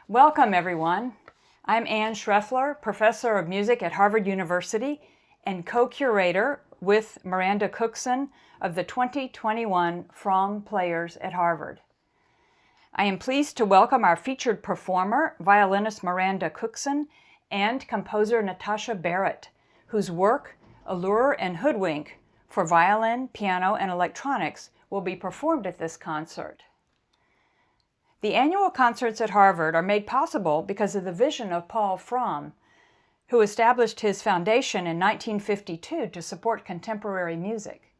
Welcome, everyone. I'm Anne Shreffler, professor of music at Harvard University and co-curator with Miranda Cuckson of the 2021 Fromm Players at Harvard. I am pleased to welcome our featured performer, violinist Miranda Cuckson, and composer Natasha Barrett, whose work, Allure and Hoodwink, for violin, piano, and electronics will be performed at this concert. The annual concerts at Harvard are made possible because of the vision of Paul Fromm, who established his foundation in 1952 to support contemporary music.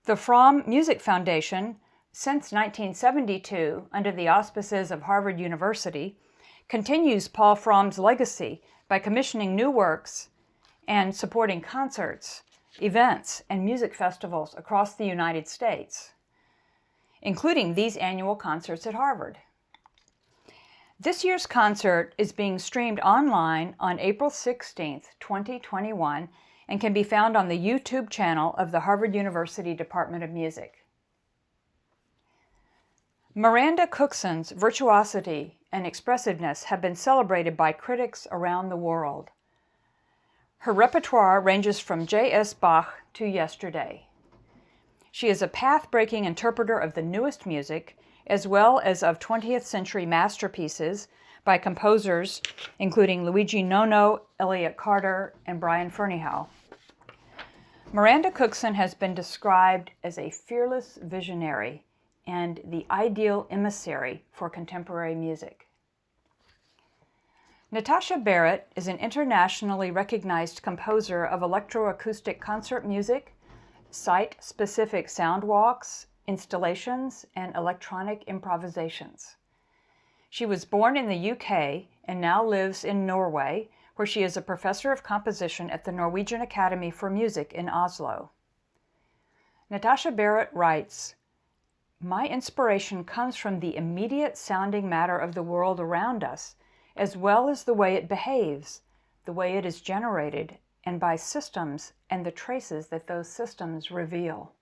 The Fromm Music Foundation, since 1972, under the auspices of Harvard University, continues Paul Fromm's legacy by commissioning new works and supporting concerts, events, and music festivals across the United States, including these annual concerts at Harvard. This year's concert is being streamed online on April 16th, 2021, and can be found on the YouTube channel of the Harvard University Department of Music. Miranda Cuckson's virtuosity and expressiveness have been celebrated by critics around the world. Her repertoire ranges from J.S. Bach to yesterday. She is a path-breaking interpreter of the newest music, as well as of 20th century masterpieces by composers including Luigi Nono, Elliott Carter, and Brian Ferneyhough. Miranda Cuckson has been described as a fearless visionary and the ideal emissary for contemporary music. Natasha Barrett is an internationally recognized composer of electroacoustic concert music, site-specific sound walks, installations, and electronic improvisations. She was born in the UK and now lives in Norway, where she is a professor of composition at the Norwegian Academy for Music in Oslo. Natasha Barrett writes, "My inspiration comes from the immediate sounding matter of the world around us, as well as the way it behaves, the way it is generated, and by systems and the traces that those systems reveal."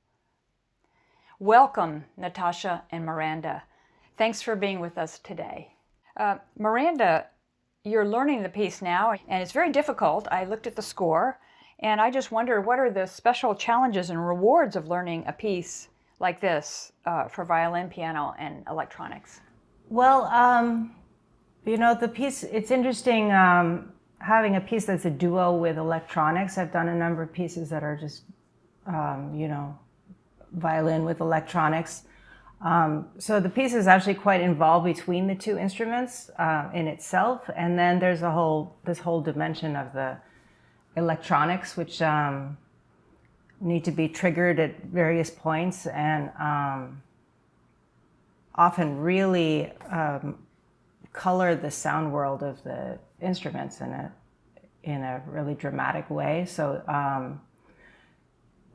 Welcome, Natasha and Miranda. Thanks for being with us today. Miranda, you're learning the piece now, and it's very difficult. I looked at the score, and I just wonder, what are the special challenges and rewards of learning a piece like this for violin, piano, and electronics? Well, the piece, it's interesting having a piece that's a duo with electronics. I've done a number of pieces that are just, violin with electronics. So the piece is actually quite involved between the two instruments in itself. And then there's this whole dimension of the electronics, which need to be triggered at various points and often really color the sound world of the instruments in a really dramatic way. So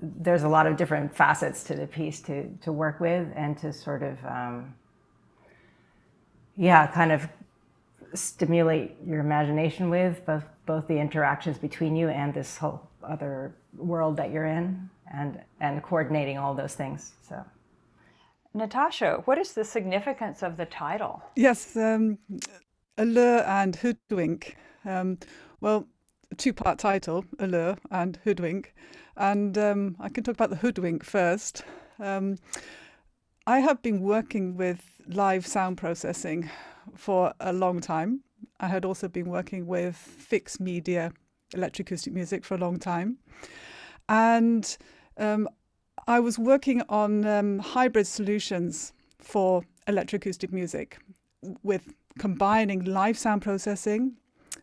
there's a lot of different facets to the piece to work with and to sort of kind of stimulate your imagination with, both the interactions between you and this whole other world that you're in, and coordinating all those things. So Natasha, what is the significance of the title? Yes, Allure and Hoodwink. Well, two-part title, Allure and Hoodwink. And I can talk about the Hoodwink first. I have been working with live sound processing for a long time. I had also been working with fixed media electroacoustic music for a long time. And I was working on hybrid solutions for electroacoustic music, with combining live sound processing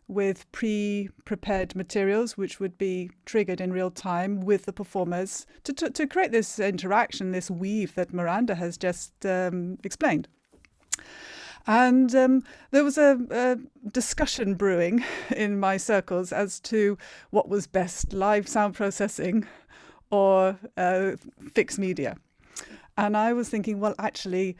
with pre-prepared materials, which would be triggered in real time with the performers to create this interaction, this weave that Miranda has just explained. And there was a discussion brewing in my circles as to what was best, live sound processing or fixed media. And I was thinking, well, actually,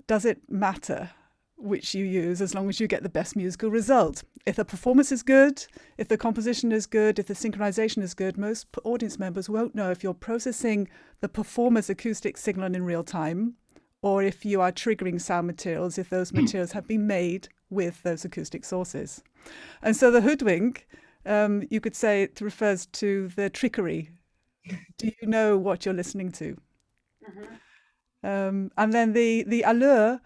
does it matter which you use as long as you get the best musical result? If the performance is good, if the composition is good, if the synchronization is good, most audience members won't know if you're processing the performer's acoustic signal in real time or if you are triggering sound materials, if those materials have been made with those acoustic sources. And so the hoodwink, you could say it refers to the trickery. Do you know what you're listening to? And then the allure,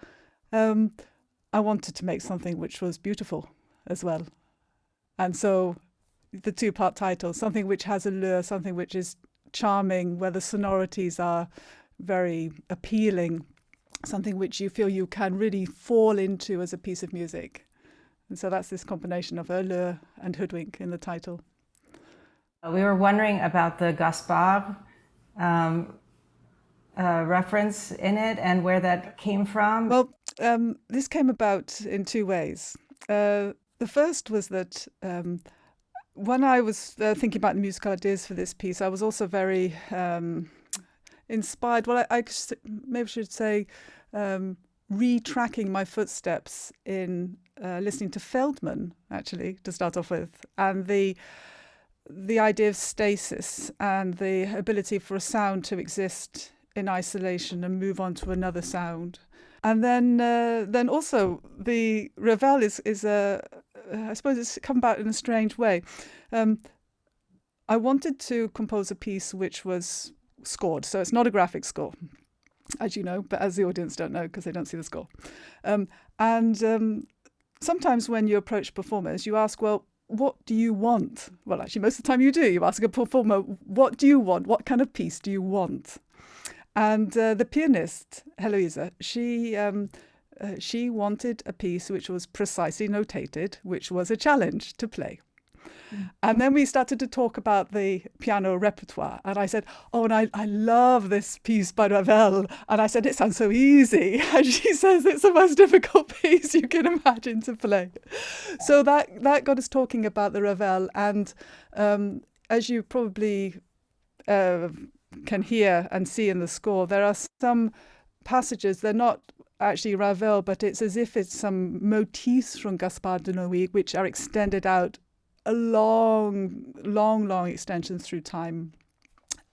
I wanted to make something which was beautiful as well. And so the two-part title, something which has allure, something which is charming, where the sonorities are very appealing, something which you feel you can really fall into as a piece of music. And so that's this combination of allure and hoodwink in the title. We were wondering about the Gaspard reference in it and where that came from. Well, this came about in two ways. The first was that when I was thinking about the musical ideas for this piece, I was also very inspired. Well, I maybe should say retracking my footsteps in listening to Feldman, actually, to start off with, and the idea of stasis and the ability for a sound to exist in isolation and move on to another sound. And then also the Ravel is I suppose it's come about in a strange way. I wanted to compose a piece which was scored, so it's not a graphic score, as you know, but as the audience don't know because they don't see the score. Sometimes when you approach performers, you ask, well, what do you want? Well, actually, most of the time you do. You ask a performer, what do you want? What kind of piece do you want? And the pianist, Heloisa, she wanted a piece which was precisely notated, which was a challenge to play. And then we started to talk about the piano repertoire. And I said, oh, and I love this piece by Ravel. And I said, it sounds so easy. And she says, it's the most difficult piece you can imagine to play. So that got us talking about the Ravel. And as you probably can hear and see in the score, there are some passages, they're not actually Ravel, but it's as if it's some motifs from Gaspard de Noé, which are extended out a long extensions through time.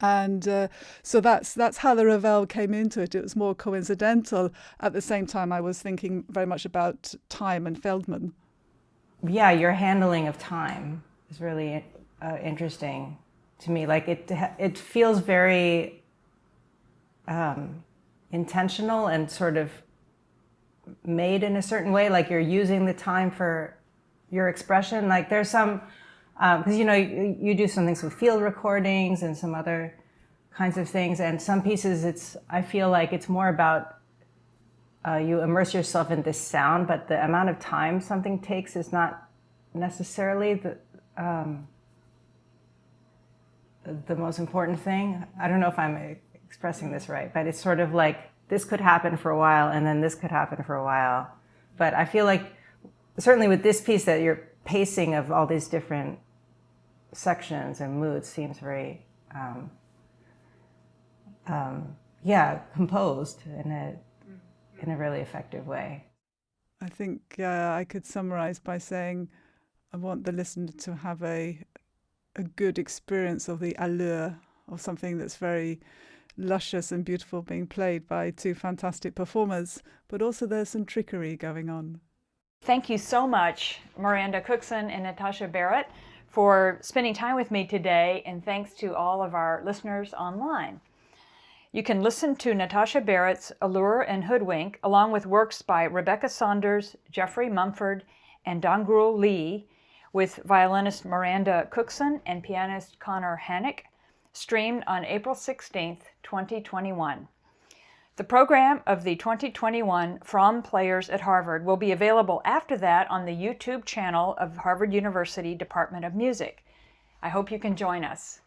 And so that's how the Ravel came into it. It was more coincidental. At the same time, I was thinking very much about time and Feldman. Yeah, your handling of time is really interesting to me. Like it feels very intentional and sort of made in a certain way, like you're using the time for your expression. Like there's some, because you do some things with field recordings and some other kinds of things, and some pieces I feel like it's more about you immerse yourself in this sound, but the amount of time something takes is not necessarily the most important thing. I don't know if I'm expressing this right, but it's sort of like this could happen for a while and then this could happen for a while. But I feel like certainly with this piece that your pacing of all these different sections and moods seems very composed in a really effective way. I think I could summarize by saying I want the listener to have a good experience of the allure of something that's very luscious and beautiful being played by two fantastic performers, but also there's some trickery going on. Thank you so much, Miranda Cuckson and Natasha Barrett, for spending time with me today, and thanks to all of our listeners online. You can listen to Natasha Barrett's Allure and Hoodwink, along with works by Rebecca Saunders, Jeffrey Mumford, and Dongru Lee, with violinist Miranda Cuckson and pianist Conor Hanick, streamed on April 16th, 2021. The program of the 2021 Fromm Players at Harvard will be available after that on the YouTube channel of Harvard University Department of Music. I hope you can join us.